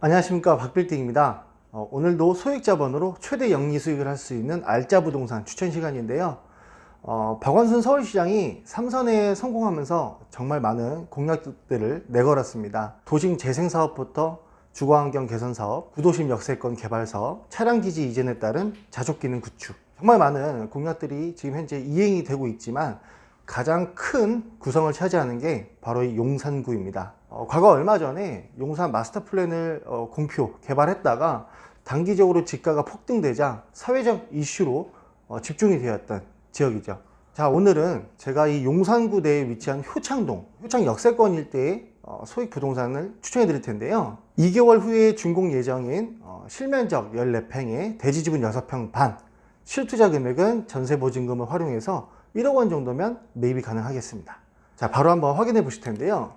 안녕하십니까, 박빌딩입니다. 오늘도 소액자본으로 최대 영리 수익을 할 수 있는 알짜 부동산 추천 시간인데요. 박원순 서울시장이 3선에 성공하면서 정말 많은 공약들을 내걸었습니다. 도심 재생사업부터 주거환경 개선사업, 구도심 역세권 개발사업, 차량기지 이전에 따른 자족기능 구축, 정말 많은 공약들이 지금 현재 이행이 되고 있지만 가장 큰 구성을 차지하는 게 바로 이 용산구입니다. 과거 얼마 전에 용산 마스터 플랜을 공표 개발했다가 단기적으로 지가가 폭등되자 사회적 이슈로 집중이 되었던 지역이죠. 자, 오늘은 제가 이 용산구 내에 위치한 효창동, 효창 역세권 일대의 소액 부동산을 추천해 드릴 텐데요. 2개월 후에 준공 예정인 실면적 14평에 대지지분 6평 반, 실투자 금액은 전세보증금을 활용해서 1억 원 정도면 매입이 가능하겠습니다. 자, 바로 한번 확인해 보실 텐데요.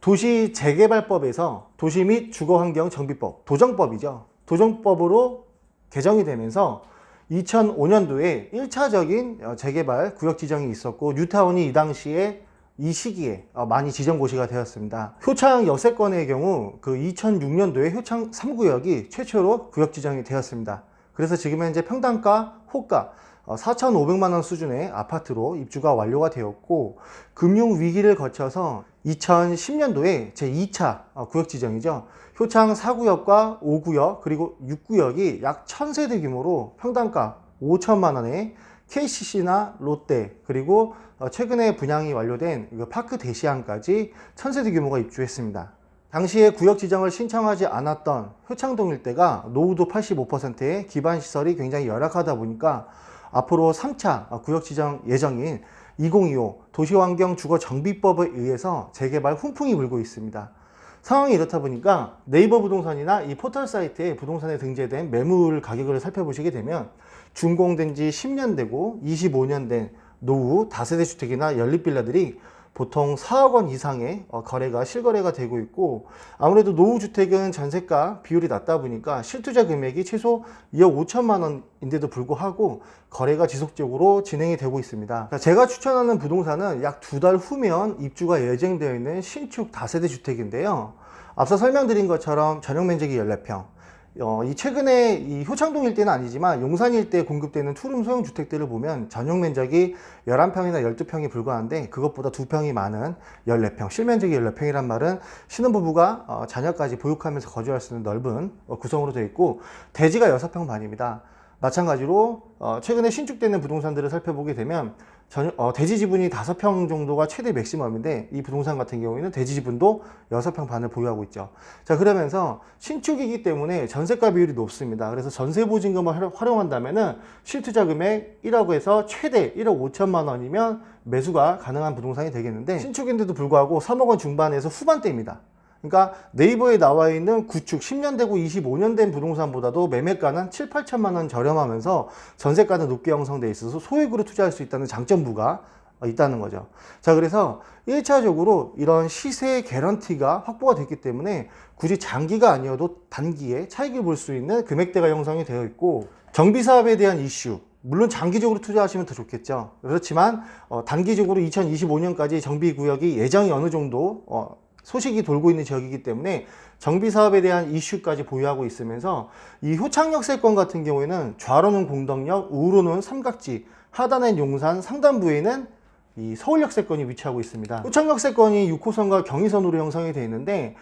도시재개발법에서 도시 및 주거환경정비법, 도정법이죠. 도정법으로 개정이 되면서 2005년도에 1차적인 재개발 구역 지정이 있었고, 뉴타운이 이 당시에 이 시기에 많이 지정고시가 되었습니다. 효창 역세권의 경우 그 2006년도에 효창 3구역이 최초로 구역 지정이 되었습니다. 그래서 지금 현재 평당가, 호가 4,500만 원 수준의 아파트로 입주가 완료가 되었고, 금융위기를 거쳐서 2010년도에 제2차 구역 지정이죠. 효창 4구역과 5구역 그리고 6구역이 약 1000세대 규모로 평당가 5천만 원에 KCC나 롯데, 그리고 최근에 분양이 완료된 파크 대시안까지 1000세대 규모가 입주했습니다. 당시에 구역 지정을 신청하지 않았던 효창동 일대가 노후도 85%의 기반시설이 굉장히 열악하다 보니까 앞으로 3차 구역 지정 예정인 2025 도시환경주거정비법에 의해서 재개발 훈풍이 불고 있습니다. 상황이 이렇다 보니까 네이버 부동산이나 이 포털 사이트에 부동산에 등재된 매물 가격을 살펴보시게 되면 준공된 지 10년 되고 25년 된 노후 다세대 주택이나 연립빌라들이 보통 4억 원 이상의 거래가 실거래가 되고 있고, 아무래도 노후주택은 전세가 비율이 낮다 보니까 실투자 금액이 최소 2억 5천만 원인데도 불구하고 거래가 지속적으로 진행이 되고 있습니다. 제가 추천하는 부동산은 약 2달 후면 입주가 예정되어 있는 신축 다세대 주택인데요. 앞서 설명드린 것처럼 전용 면적이 14평, 이 최근에 이 효창동 일대는 아니지만 용산 일대에 공급되는 투룸 소형 주택들을 보면 전용 면적이 11평이나 12평이 불과한데 그것보다 2평이 많은 14평, 실면적이 14평이란 말은 신혼부부가 자녀까지 보육하면서 거주할 수 있는 넓은 구성으로 되어 있고, 대지가 6평 반입니다. 마찬가지로 최근에 신축되는 부동산들을 살펴보게 되면 대지 지분이 5평 정도가 최대 맥시멈인데, 이 부동산 같은 경우에는 대지 지분도 6평 반을 보유하고 있죠. 자, 그러면서 신축이기 때문에 전세가 비율이 높습니다. 그래서 전세보증금을 활용한다면은 실투자 금액 1억에서 최대 1억 5천만 원이면 매수가 가능한 부동산이 되겠는데, 신축인데도 불구하고 3억 원 중반에서 후반대입니다. 그러니까 네이버에 나와 있는 구축 10년 되고 25년 된 부동산보다도 매매가는 7, 8천만 원 저렴하면서 전세가는 높게 형성돼 있어서 소액으로 투자할 수 있다는 장점부가 있다는 거죠. 자, 그래서 1차적으로 이런 시세 개런티가 확보가 됐기 때문에 굳이 장기가 아니어도 단기에 차익을 볼 수 있는 금액대가 형성이 되어 있고, 정비사업에 대한 이슈, 물론 장기적으로 투자하시면 더 좋겠죠. 그렇지만 단기적으로 2025년까지 정비구역이 예정이 어느 정도 소식이 돌고 있는 지역이기 때문에 정비사업에 대한 이슈까지 보유하고 있으면서, 이 효창역세권 같은 경우에는 좌로는 공덕역, 우로는 삼각지, 하단엔 용산, 상단부에는 이 서울역세권이 위치하고 있습니다. 효창역세권이 6호선과 경의선으로 형성이 되어 있는데,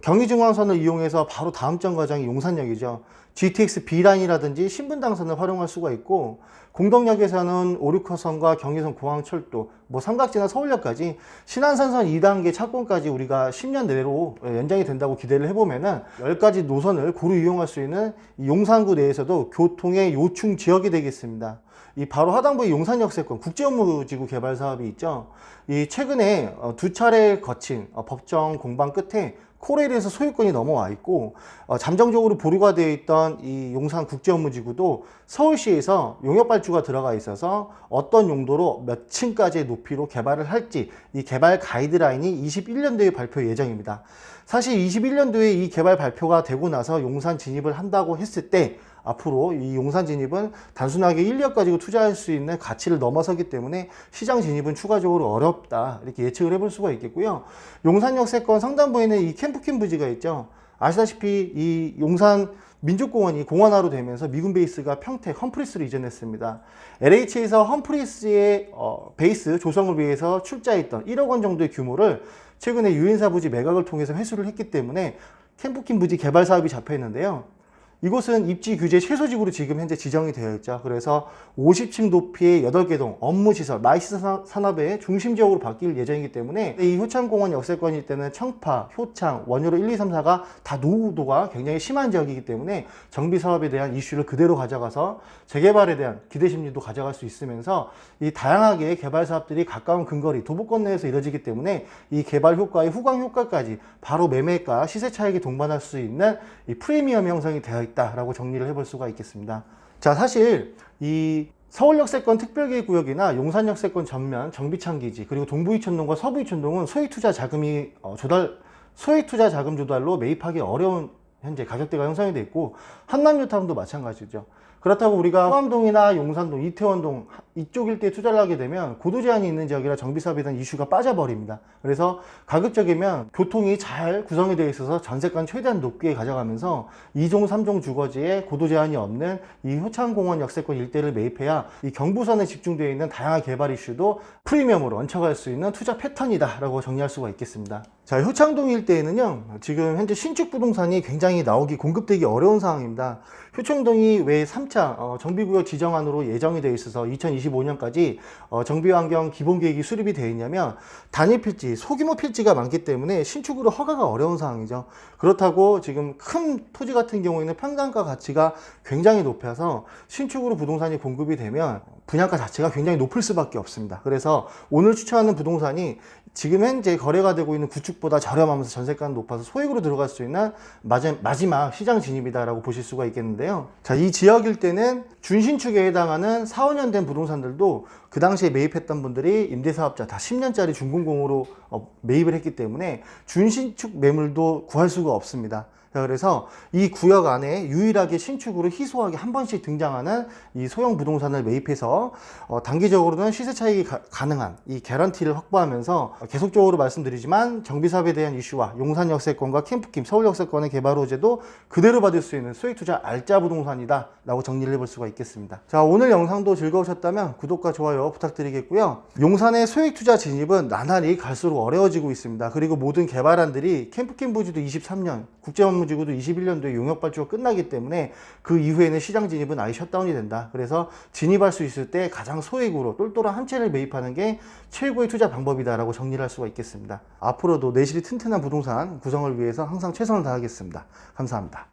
경의중앙선을 이용해서 바로 다음 정거장이 용산역이죠. GTX B라인이라든지 신분당선을 활용할 수가 있고, 공덕역에서는 5, 6호선과 경의선 공항철도, 삼각지나 서울역까지 신안산선 2단계 차권까지 우리가 10년 내로 연장이 된다고 기대를 해보면은 10가지 노선을 고루 이용할 수 있는 이 용산구 내에서도 교통의 요충 지역이 되겠습니다. 이 바로 하단부의 용산역세권 국제업무지구 개발 사업이 있죠. 이 최근에 2차례 거친 법정 공방 끝에 코레일에서 소유권이 넘어와 있고, 잠정적으로 보류가 되어 있던 이 용산 국제업무지구도 서울시에서 용역발주가 들어가 있어서 어떤 용도로 몇 층까지의 높이로 개발을 할지 이 개발 가이드라인이 21년도에 발표 예정입니다. 사실 21년도에 이 개발 발표가 되고 나서 용산 진입을 한다고 했을 때 앞으로 이 용산 진입은 단순하게 1, 2억 가지고 투자할 수 있는 가치를 넘어서기 때문에 시장 진입은 추가적으로 어렵다, 이렇게 예측을 해볼 수가 있겠고요. 용산역세권 상단부에는 이 캠프킨 부지가 있죠. 아시다시피 이 용산 민족공원이 공원화로 되면서 미군 베이스가 평택 험프리스로 이전했습니다. LH에서 험프리스의 베이스 조성을 위해서 출자했던 1억 원 정도의 규모를 최근에 유엔사 부지 매각을 통해서 회수를 했기 때문에 캠프킴 부지 개발 사업이 잡혀 있는데요. 이곳은 입지 규제 최소지구로 지금 현재 지정이 되어 있죠. 그래서 50층 높이의 8개 동 업무시설, 마이시설 산업의 중심 지역으로 바뀔 예정이기 때문에 이 효창공원 역세권일 때는 청파, 효창, 원효로 1, 2, 3, 4가 다 노후도가 굉장히 심한 지역이기 때문에 정비 사업에 대한 이슈를 그대로 가져가서 재개발에 대한 기대 심리도 가져갈 수 있으면서 이 다양하게 개발 사업들이 가까운 근거리, 도보권 내에서 이뤄지기 때문에 이 개발 효과의 후광 효과까지 바로 매매가 시세 차익이 동반할 수 있는 이 프리미엄 형성이 되어 있다라고 정리를 해볼 수가 있겠습니다. 자, 사실 이 서울역세권 특별계획구역이나 용산역세권 전면 정비창기지 그리고 동부이촌동과 서부이촌동은 소액투자 자금 조달로 매입하기 어려운 현재 가격대가 형성이 되어 있고 한남뉴타운도 마찬가지죠. 그렇다고 우리가 호암동이나 용산동, 이태원동 이쪽 일대에 투자를 하게 되면 고도 제한이 있는 지역이라 정비사업에 대한 이슈가 빠져버립니다. 그래서 가급적이면 교통이 잘 구성이 되어 있어서 전세가는 최대한 높게 가져가면서 2종, 3종 주거지에 고도 제한이 없는 이 효창공원 역세권 일대를 매입해야 이 경부선에 집중되어 있는 다양한 개발 이슈도 프리미엄으로 얹혀갈 수 있는 투자 패턴이다 라고 정리할 수가 있겠습니다. 자, 효창동 일대에는요, 지금 현재 신축 부동산이 굉장히 나오기, 공급되기 어려운 상황입니다. 효창동이 왜 3차 정비구역 지정안으로 예정이 되어 있어서 2025년까지 정비환경 기본계획이 수립이 되어 있냐면 단일 필지, 소규모 필지가 많기 때문에 신축으로 허가가 어려운 상황이죠. 그렇다고 지금 큰 토지 같은 경우에는 평당가 가치가 굉장히 높아서 신축으로 부동산이 공급이 되면 분양가 자체가 굉장히 높을 수밖에 없습니다. 그래서 오늘 추천하는 부동산이 지금 현재 거래가 되고 있는 구축보다 저렴하면서 전세가는 높아서 소액으로 들어갈 수 있는 마지막 시장 진입이다라고 보실 수가 있겠는데요. 자, 이 지역일 때는 준신축에 해당하는 4, 5년 된 부동산들도 그 당시에 매입했던 분들이 임대사업자 다 10년짜리 준공공으로 매입을 했기 때문에 준신축 매물도 구할 수가 없습니다. 그래서 이 구역 안에 유일하게 신축으로 희소하게 한 번씩 등장하는 이 소형 부동산을 매입해서 단기적으로는 시세 차익이 가능한 이 개런티를 확보하면서 계속적으로 말씀드리지만 정비사업에 대한 이슈와 용산 역세권과 캠프킴 서울 역세권의 개발 호재도 그대로 받을 수 있는 수익투자 알짜 부동산이다 라고 정리를 해볼 수가 있겠습니다. 자, 오늘 영상도 즐거우셨다면 구독과 좋아요 부탁드리겠고요. 용산의 수익투자 진입은 나날이 갈수록 어려워지고 있습니다. 그리고 모든 개발안들이 캠프킴 부지도 23년, 국제업무지구도 21년도에 용역 발주가 끝나기 때문에 그 이후에는 시장 진입은 아예 셧다운이 된다. 그래서 진입할 수 있을 때 가장 소액으로 똘똘한 한 채를 매입하는 게 최고의 투자 방법이다라고 정리를 할 수가 있겠습니다. 앞으로도 내실이 튼튼한 부동산 구성을 위해서 항상 최선을 다하겠습니다. 감사합니다.